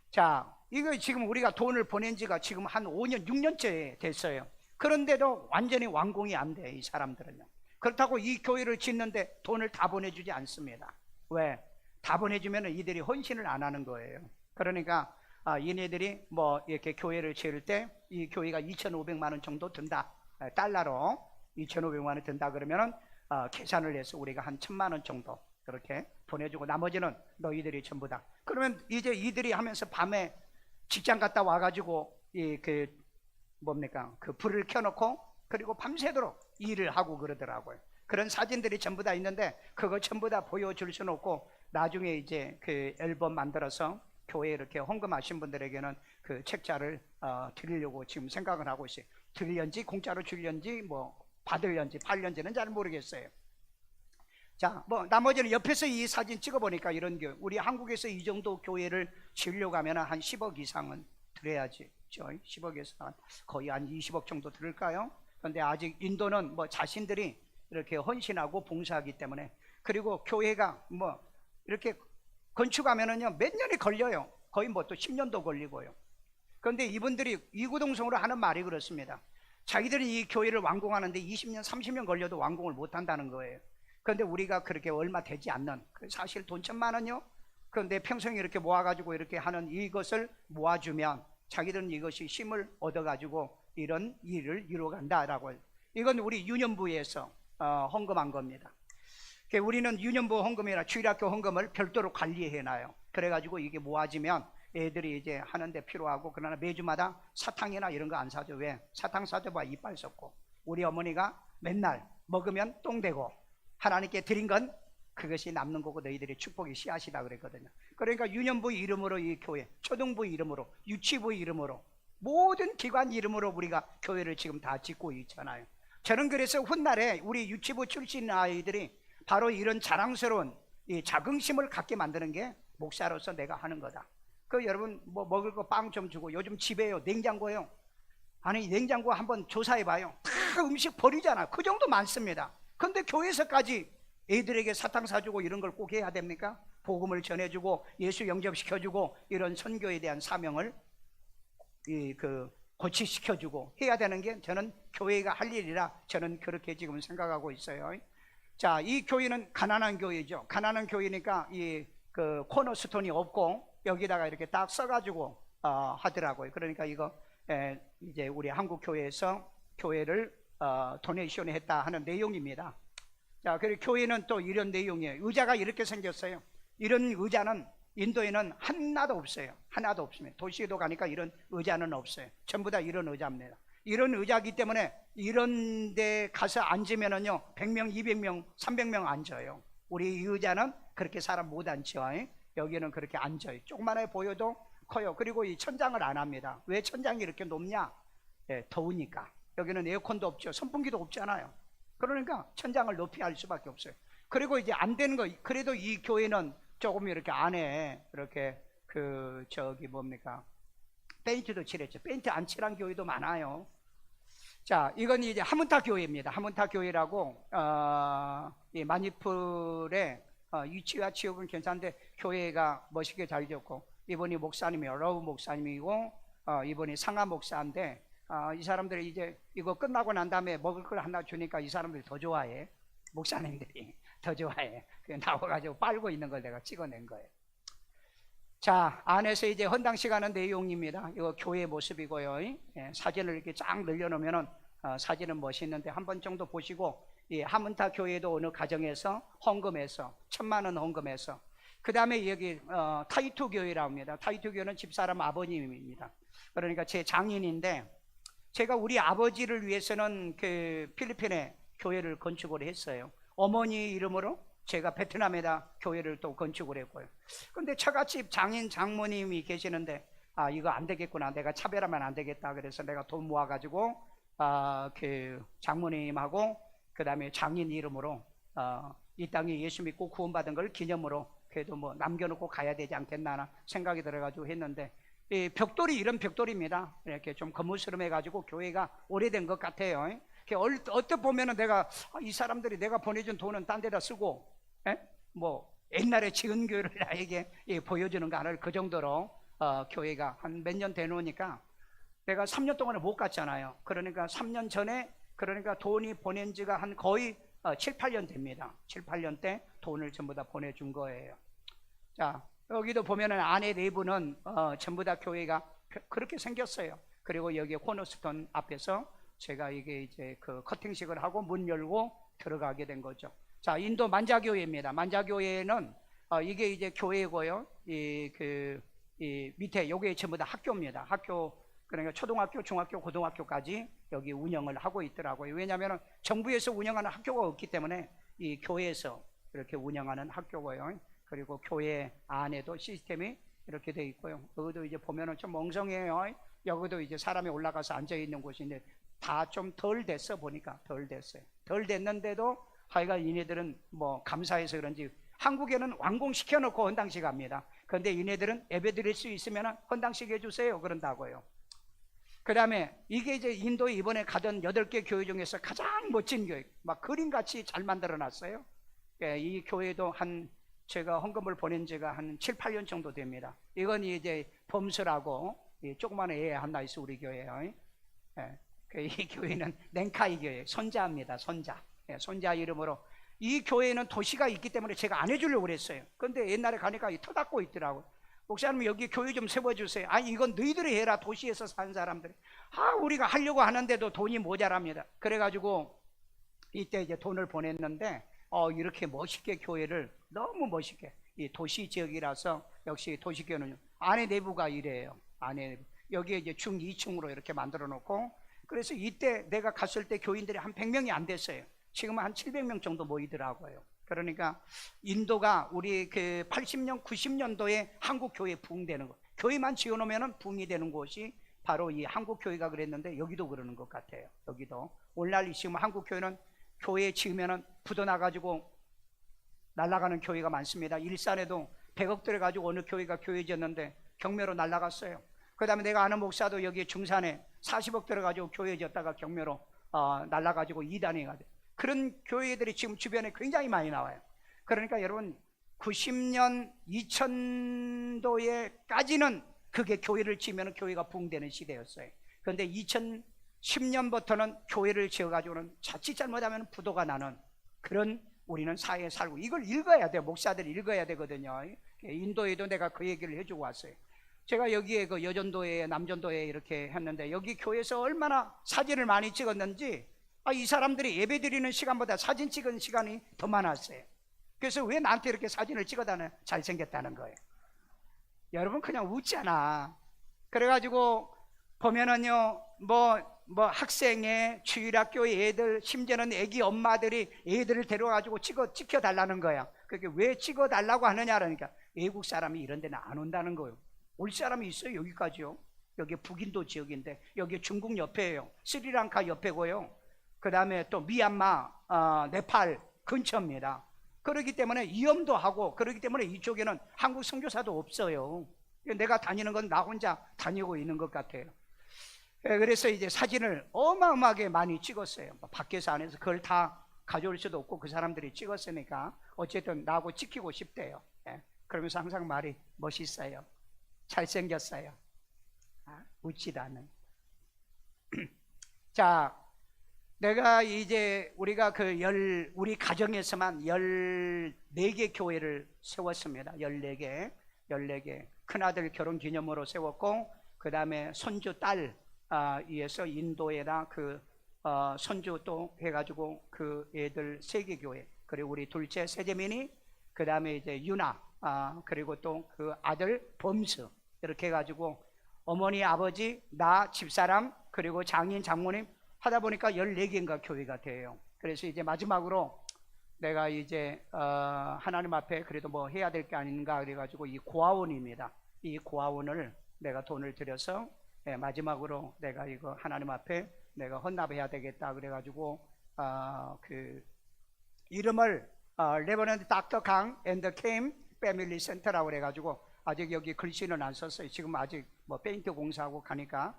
자, 이거 지금 우리가 돈을 보낸 지가 지금 한 5년, 6년째 됐어요. 그런데도 완전히 완공이 안 돼, 이 사람들은요. 그렇다고 이 교회를 짓는데 돈을 다 보내주지 않습니다. 왜? 다 보내주면 이들이 헌신을 안 하는 거예요. 그러니까 얘네들이 뭐 이렇게 교회를 지을 때 이 교회가 2,500만 원 정도 든다. 달러로 2,500만 원 든다 그러면은 계산을 해서 우리가 한 1,000만 원 정도 그렇게 보내주고 나머지는 너희들이 전부 다. 그러면 이제 이들이 하면서 밤에 직장 갔다 와가지고 그 불을 켜놓고 그리고 밤새도록 일을 하고 그러더라고요. 그런 사진들이 전부 다 있는데 그거 전부 다 보여줄 수는 없고 나중에 이제 그 앨범 만들어서 교회에 이렇게 헌금하신 분들에게는 그 책자를 드리려고 지금 생각을 하고 있어요. 드리려는지 공짜로 주려는지 뭐 받으려는지 팔려는지는 잘 모르겠어요. 자, 뭐 나머지는 옆에서 이 사진 찍어보니까 이런 교회, 우리 한국에서 이 정도 교회를 지으려고 하면 한 10억 이상은 들어야지. 10억에서 거의 한 20억 정도 들을까요? 그런데 아직 인도는 뭐 자신들이 이렇게 헌신하고 봉사하기 때문에, 그리고 교회가 뭐 이렇게 건축하면은요 몇 년이 걸려요. 거의 뭐 또 10년도 걸리고요. 그런데 이분들이 이구동성으로 하는 말이 그렇습니다. 자기들은 이 교회를 완공하는데 20년 30년 걸려도 완공을 못 한다는 거예요. 그런데 우리가 그렇게 얼마 되지 않는, 사실 돈 1,000만 원요? 그런데 평생 이렇게 모아가지고 이렇게 하는 이것을 모아주면 자기들은 이것이 힘을 얻어가지고 이런 일을 이루어간다라고. 이건 우리 유년부에서 헌금한 겁니다. 우리는 유년부 헌금이나 주일학교 헌금을 별도로 관리해놔요. 그래가지고 이게 모아지면 애들이 이제 하는데 필요하고. 그러나 매주마다 사탕이나 이런 거 안 사줘. 왜? 사탕 사줘봐 이빨 썩고. 우리 어머니가 맨날 먹으면 똥 되고 하나님께 드린 건 그것이 남는 거고 너희들의 축복이 씨앗이다 그랬거든요. 그러니까 유년부 이름으로 이 교회, 초등부 이름으로, 유치부 이름으로, 모든 기관 이름으로 우리가 교회를 지금 다 짓고 있잖아요. 저는 그래서 훗날에 우리 유치부 출신 아이들이 바로 이런 자랑스러운 이 자긍심을 갖게 만드는 게 목사로서 내가 하는 거다. 여러분 뭐 먹을 거 빵 좀 주고, 요즘 집에요 냉장고요, 아니 냉장고 한번 조사해봐요. 다 음식 버리잖아. 그 정도 많습니다. 근데 교회에서까지 애들에게 사탕 사주고 이런 걸 꼭 해야 됩니까? 복음을 전해주고 예수 영접시켜주고 이런 선교에 대한 사명을 고치시켜주고 해야 되는 게 저는 교회가 할 일이라 저는 그렇게 지금 생각하고 있어요. 자, 이 교회는 가난한 교회죠. 가난한 교회니까 그 코너스톤이 없고 여기다가 이렇게 딱 써가지고 하더라고요. 그러니까 이거 이제 우리 한국 교회에서 교회를 도네이션 했다 하는 내용입니다. 자, 그리고 교회는 또 이런 내용이에요. 의자가 이렇게 생겼어요. 이런 의자는 인도에는 하나도 없어요. 하나도 없습니다. 도시에도 가니까 이런 의자는 없어요. 전부 다 이런 의자입니다. 이런 의자이기 때문에 이런 데 가서 앉으면은요 100명, 200명, 300명 앉아요. 우리 이 의자는 그렇게 사람 못 앉죠. 여기는 그렇게 앉아요. 조그만해 보여도 커요. 그리고 이 천장을 안 합니다. 왜 천장이 이렇게 높냐? 더우니까. 여기는 에어컨도 없죠. 선풍기도 없잖아요. 그러니까 천장을 높이 할 수밖에 없어요. 그리고 이제 안 되는 거, 그래도 이 교회는 조금 이렇게 안에 이렇게 페인트도 칠했죠. 페인트 안 칠한 교회도 많아요. 자, 이건 이제 하문타 교회입니다. 하문타 교회라고 이 마니풀의 위치와 지역은 괜찮은데 교회가 멋있게 잘 지었고, 이분이 목사님이에요. 러브 목사님이고 이분이 상하 목사인데 이 사람들이 이제 이거 끝나고 난 다음에 먹을 걸 하나 주니까 이 사람들이 더 좋아해. 목사님들이 더 좋아해. 나와가지고 빨고 있는 걸 내가 찍어낸 거예요. 자, 안에서 이제 헌당식 하는 내용입니다. 이거 교회 모습이고요. 사진을 이렇게 쫙 늘려놓으면은 사진은 멋있는데 한 번 정도 보시고, 이 하문타 교회도 어느 가정에서 헌금해서 1,000만 원 헌금해서, 그 다음에 여기 타이투 교회라고 합니다. 타이투 교회는 집사람 아버님입니다. 그러니까 제 장인인데, 제가 우리 아버지를 위해서는 그 필리핀에 교회를 건축을 했어요. 어머니 이름으로 제가 베트남에다 교회를 또 건축을 했고요. 근데 처갓집 장인 장모님이 계시는데 이거 안 되겠구나, 내가 차별하면 안 되겠다. 그래서 내가 돈 모아가지고 그 장모님하고 그 다음에 장인 이름으로 이 땅에 예수 믿고 구원받은 걸 기념으로 그래도 뭐 남겨놓고 가야 되지 않겠나 생각이 들어가지고 했는데, 이 벽돌이 이런 벽돌입니다. 이렇게 좀 거무스름해가지고 교회가 오래된 것 같아요. 어떻게 보면은 내가 이 사람들이 내가 보내준 돈은 딴 데다 쓰고 뭐 옛날에 지은 교회를 나에게 보여주는가 하는 그 정도로 교회가 한 몇 년 되놓으니까 내가 3년 동안에 못 갔잖아요. 그러니까 3년 전에, 그러니까 돈이 보낸 지가 한 거의 7, 8년 됩니다. 7, 8년 때 돈을 전부 다 보내준 거예요. 자, 여기도 보면은 안에 내부는 전부 다 교회가 그렇게 생겼어요. 그리고 여기 코너스톤 앞에서 제가 이게 이제 그 커팅식을 하고 문 열고 들어가게 된 거죠. 자, 인도 만자교회입니다. 만자교회는 이게 이제 교회고요. 이 밑에 요게 전부 다 학교입니다. 학교, 그러니까 초등학교, 중학교, 고등학교까지 여기 운영을 하고 있더라고요. 왜냐하면 정부에서 운영하는 학교가 없기 때문에 이 교회에서 이렇게 운영하는 학교고요. 그리고 교회 안에도 시스템이 이렇게 돼 있고요. 여기도 이제 보면은 좀 멍성해요. 여기도 이제 사람이 올라가서 앉아 있는 곳인데 다 좀 덜 됐어. 보니까 덜 됐어요. 덜 됐는데도 하여간 얘네들은 뭐 감사해서 그런지 한국에는 완공시켜 놓고 헌당식 합니다. 그런데 얘네들은 예배 드릴 수 있으면 헌당식 해주세요 그런다고요. 그 다음에 이게 이제 인도에 이번에 가던 8개 교회 중에서 가장 멋진 교회, 막 그림같이 잘 만들어 놨어요. 이 교회도 제가 헌금을 보낸 지가 한 7, 8년 정도 됩니다. 이건 이제 범수라고 조그만 애 하나 있어 우리 교회요. 이 교회는 랭카이 교회, 손자입니다. 손자 이름으로. 이 교회는 도시가 있기 때문에 제가 안 해주려고 그랬어요. 근데 옛날에 가니까 터닫고 있더라고요. 목사님 여기 교회 좀 세워주세요. 아니 이건 너희들이 해라, 도시에서 사는 사람들이. 우리가 하려고 하는데도 돈이 모자랍니다. 그래가지고 이때 이제 돈을 보냈는데 이렇게 멋있게 교회를 너무 멋있게, 이 도시 지역이라서 역시 도시교회는 안에 내부가 이래요. 안에 내부. 여기에 이제 중 2층으로 이렇게 만들어 놓고, 그래서 이때 내가 갔을 때 교인들이 한 100명이 안 됐어요. 지금은 한 700명 정도 모이더라고요. 그러니까 인도가 우리 그 80년, 90년도에 한국 교회 부흥되는 거, 교회만 지어놓으면 부흥이 되는 곳이 바로 이 한국 교회가 그랬는데 여기도 그러는 것 같아요. 여기도 오늘날 지금 한국 교회는 교회 지으면은 부도나가지고 날아가는 교회가 많습니다. 일산에도 100억 들어가지고 어느 교회가 교회 지었는데 경매로 날아갔어요. 그 다음에 내가 아는 목사도 여기 중산에 40억 들어가지고 교회 지었다가 경매로 날아가지고 2단이 가요. 그런 교회들이 지금 주변에 굉장히 많이 나와요. 그러니까 여러분 90년 2000도에까지는 그게 교회를 지으면 교회가 부흥되는 시대였어요. 그런데 2010년부터는 교회를 지어가지고는 자칫 잘못하면 부도가 나는 그런 우리는 사회에 살고, 이걸 읽어야 돼요. 목사들이 읽어야 되거든요. 인도에도 내가 그 얘기를 해주고 왔어요. 제가 여기에 그 여전도에 남전도에 이렇게 했는데 여기 교회에서 얼마나 사진을 많이 찍었는지 이 사람들이 예배 드리는 시간보다 사진 찍은 시간이 더 많았어요. 그래서 왜 나한테 이렇게 사진을 찍어다는 잘생겼다는 거예요. 여러분 그냥 웃잖아. 그래가지고 보면은요 뭐 학생회 주일학교 애들 심지어는 애기 엄마들이 애들을 데려가지고 찍혀달라는 거야. 그게 왜 찍어달라고 하느냐 그러니까 외국 사람이 이런 데는 안 온다는 거예요. 올 사람이 있어요. 여기까지요. 여기 북인도 지역인데 여기 중국 옆에예요. 스리랑카 옆에고요. 그 다음에 또 미얀마 네팔 근처입니다. 그렇기 때문에 위험도 하고 그렇기 때문에 이쪽에는 한국 선교사도 없어요. 내가 다니는 건 나 혼자 다니고 있는 것 같아요. 그래서 이제 사진을 어마어마하게 많이 찍었어요. 밖에서 안에서 그걸 다 가져올 수도 없고 그 사람들이 찍었으니까 어쨌든 나하고 찍히고 싶대요. 그러면서 항상 말이 멋있어요. 잘생겼어요. 웃지도 않는. 자, 내가 이제 우리가 우리 가정에서만 14개 교회를 세웠습니다. 14개. 큰아들 결혼 기념으로 세웠고, 그 다음에 손주 딸, 위해서 인도에다 손주 또 해가지고 그 애들 3개 교회, 그리고 우리 둘째 세재민이, 그 다음에 이제 유나, 그리고 또 그 아들 범수, 이렇게 해가지고 어머니, 아버지, 나, 집사람, 그리고 장인, 장모님 하다 보니까 14개인가 교회가 돼요. 그래서 이제 마지막으로 내가 이제 하나님 앞에 그래도 뭐 해야 될 게 아닌가 그래가지고 이 고아원입니다. 이 고아원을 내가 돈을 들여서 마지막으로 내가 이거 하나님 앞에 내가 헌납해야 되겠다 그래가지고 그 이름을 레버넌트 닥터 강 앤더 캠 패밀리 센터라고 그래가지고 아직 여기 글씨는 안 썼어요. 지금 아직 뭐 페인트 공사하고 가니까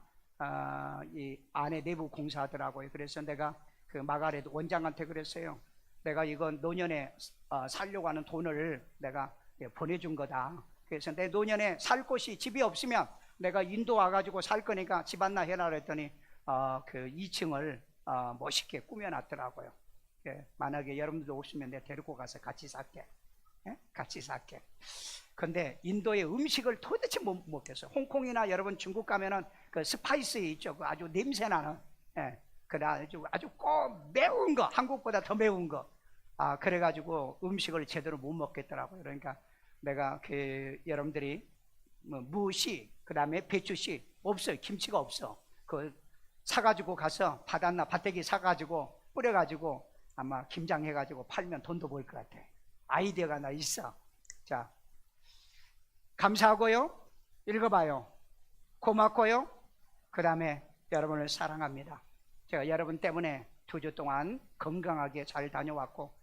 이 안에 내부 공사하더라고요. 그래서 내가 그 마가렛 원장한테 그랬어요. 내가 이건 노년에 살려고 하는 돈을 내가 보내준 거다. 그래서 내 노년에 살 곳이 집이 없으면 내가 인도 와가지고 살 거니까 집 하나 해라 그랬더니 그 2층을 멋있게 꾸며놨더라고요. 만약에 여러분들도 오시면 내가 데리고 가서 같이 살게. 같이 살게. 근데 인도의 음식을 도대체 못 먹겠어요. 홍콩이나 여러분 중국 가면은 그 스파이스 있죠. 그 아주 냄새나는, 아주 꼭 매운 거, 한국보다 더 매운 거. 그래가지고 음식을 제대로 못 먹겠더라고요. 그러니까 내가 여러분들이 뭐 무씨, 그 다음에 배추씨 없어요. 김치가 없어. 사가지고 가서 밭대기 사가지고 뿌려가지고 아마 김장해가지고 팔면 돈도 벌 것 같아. 아이디어가 나 있어. 자, 감사하고요. 읽어봐요. 고맙고요. 그 다음에 여러분을 사랑합니다. 제가 여러분 때문에 2주 동안 건강하게 잘 다녀왔고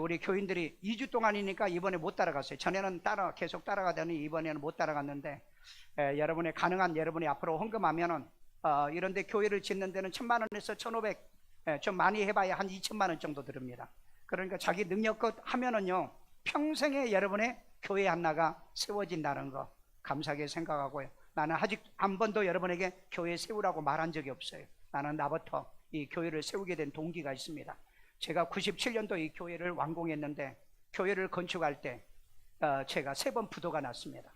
우리 교인들이 2주 동안이니까 이번에 못 따라갔어요. 전에는 계속 따라가더니 이번에는 못 따라갔는데 여러분의 가능한 여러분이 앞으로 헌금하면은 이런데 교회를 짓는 데는 1,000만 원에서 1,500 좀 많이 해봐야 한 2천만 원 정도 들습니다. 그러니까 자기 능력껏 하면은요 평생에 여러분의 교회 하나가 세워진다는 거 감사하게 생각하고요. 나는 아직 한 번도 여러분에게 교회 세우라고 말한 적이 없어요. 나는 나부터 이 교회를 세우게 된 동기가 있습니다. 제가 97년도 이 교회를 완공했는데 교회를 건축할 때 제가 3번 부도가 났습니다.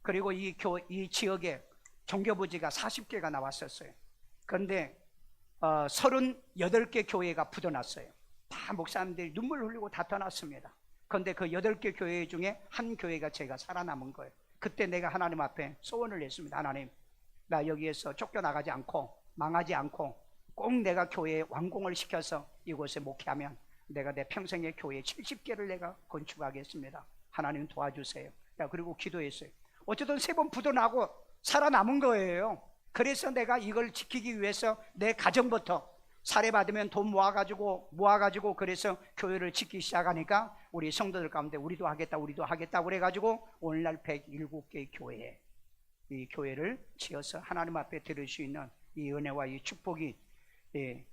그리고 이 지역에 종교부지가 40개가 나왔었어요. 그런데 38개 교회가 부도났어요. 다 목사님들이 눈물 흘리고 다 떠났습니다. 그런데 그 8개 교회 중에 한 교회가 제가 살아남은 거예요. 그때 내가 하나님 앞에 소원을 했습니다. 하나님, 나 여기에서 쫓겨나가지 않고 망하지 않고 꼭 내가 교회에 완공을 시켜서 이곳에 목회하면 내가 내 평생의 교회 70개를 내가 건축하겠습니다. 하나님 도와주세요. 그리고 기도했어요. 어쨌든 3번 부도나고 살아남은 거예요. 그래서 내가 이걸 지키기 위해서 내 가정부터 사례받으면 돈 모아가지고 그래서 교회를 짓기 시작하니까 우리 성도들 가운데 우리도 하겠다 그래가지고 오늘날 107개의 교회에 이 교회를 지어서 하나님 앞에 드릴 수 있는 이 은혜와 이 축복이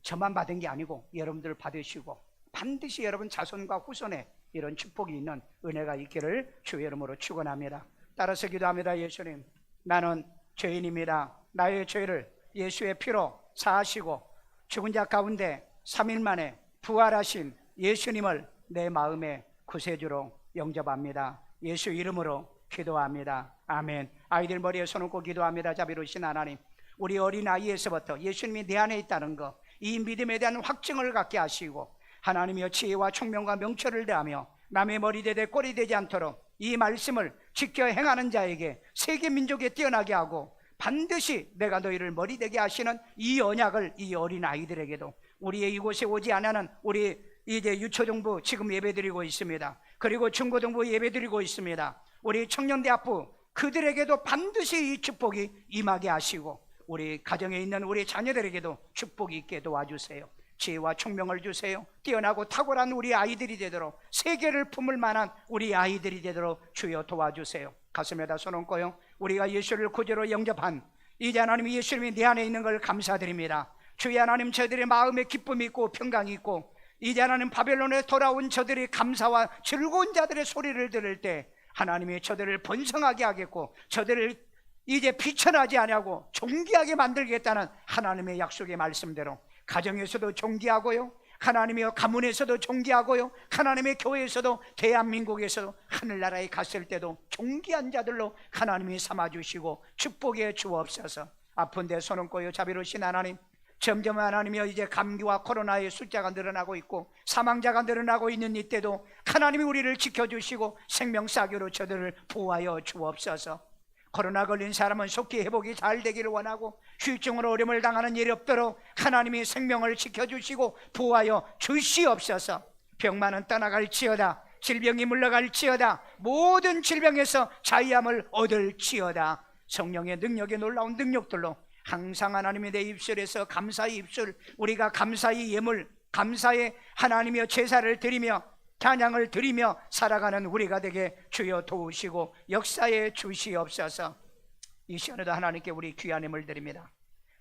저만 받은 게 아니고 여러분들 받으시고 반드시 여러분 자손과 후손에 이런 축복이 있는 은혜가 있기를 주의 이름으로 축원합니다. 따라서 기도합니다. 예수님, 나는 죄인입니다. 나의 죄를 예수의 피로 사하시고 죽은 자 가운데 3일 만에 부활하신 예수님을 내 마음의 구세주로 영접합니다. 예수 이름으로 기도합니다. 아멘. 아이들 머리에 손 얹고 기도합니다. 자비로우신 하나님, 우리 어린아이에서부터 예수님이 내 안에 있다는 것, 이 믿음에 대한 확증을 갖게 하시고, 하나님이여 지혜와 총명과 명철을 대하며 남의 머리 되되 꼴이 되지 않도록 이 말씀을 지켜 행하는 자에게 세계 민족에 뛰어나게 하고, 반드시 내가 너희를 머리 되게 하시는 이 언약을 이 어린 아이들에게도, 우리의 이곳에 오지 않는 우리 이제 유초등부 지금 예배드리고 있습니다. 그리고 중고등부 예배드리고 있습니다. 우리 청년대학부 그들에게도 반드시 이 축복이 임하게 하시고, 우리 가정에 있는 우리 자녀들에게도 축복이 있게 도와주세요. 지혜와 총명을 주세요. 뛰어나고 탁월한 우리 아이들이 되도록, 세계를 품을 만한 우리 아이들이 되도록 주여 도와주세요. 가슴에다 손 얹고요, 우리가 예수를 구주로 영접한 이제 하나님, 예수님이 내 안에 있는 걸 감사드립니다. 주의 하나님, 저들의 마음에 기쁨이 있고 평강이 있고, 이제 하나님 바벨론에 돌아온 저들이 감사와 즐거운 자들의 소리를 들을 때 하나님이 저들을 번성하게 하겠고, 저들을 이제 비천하지 아니하고 존귀하게 만들겠다는 하나님의 약속의 말씀대로 가정에서도 존귀하고요, 하나님의 가문에서도 존귀하고요, 하나님의 교회에서도, 대한민국에서도, 하늘나라에 갔을 때도 존귀한 자들로 하나님이 삼아주시고 축복해 주옵소서. 아픈 데 손 얹고요, 자비로우신 하나님, 점점 하나님이여 이제 감기와 코로나의 숫자가 늘어나고 있고 사망자가 늘어나고 있는 이때도 하나님이 우리를 지켜주시고 생명사교로 저들을 보호하여 주옵소서. 코로나 걸린 사람은 속히 회복이 잘 되기를 원하고, 휴증으로 어려움을 당하는 일이 없도록 하나님이 생명을 지켜주시고 보호하여 주시옵소서. 병만은 떠나갈지어다, 질병이 물러갈지어다, 모든 질병에서 자유함을 얻을지어다. 성령의 능력의 놀라운 능력들로 항상 하나님의 내 입술에서 감사의 입술, 우리가 감사의 예물, 감사의 하나님의 제사를 드리며 찬양을 드리며 살아가는 우리가 되게 주여 도우시고 역사에 주시옵소서. 이 시간에도 하나님께 우리 귀한 힘을 드립니다.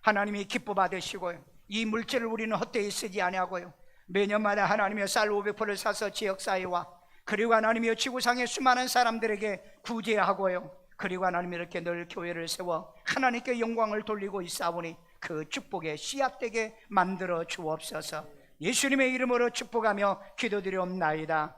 하나님이 기뻐 받으시고요, 이 물질을 우리는 헛되이 쓰지 아니하고요, 매년마다 하나님의 쌀 500포를 사서 지역사회와 그리고 하나님의 지구상의 수많은 사람들에게 구제하고요, 그리고 하나님 이렇게 늘 교회를 세워 하나님께 영광을 돌리고 있사오니 그 축복의 씨앗되게 만들어 주옵소서. 예수님의 이름으로 축복하며 기도드리옵나이다.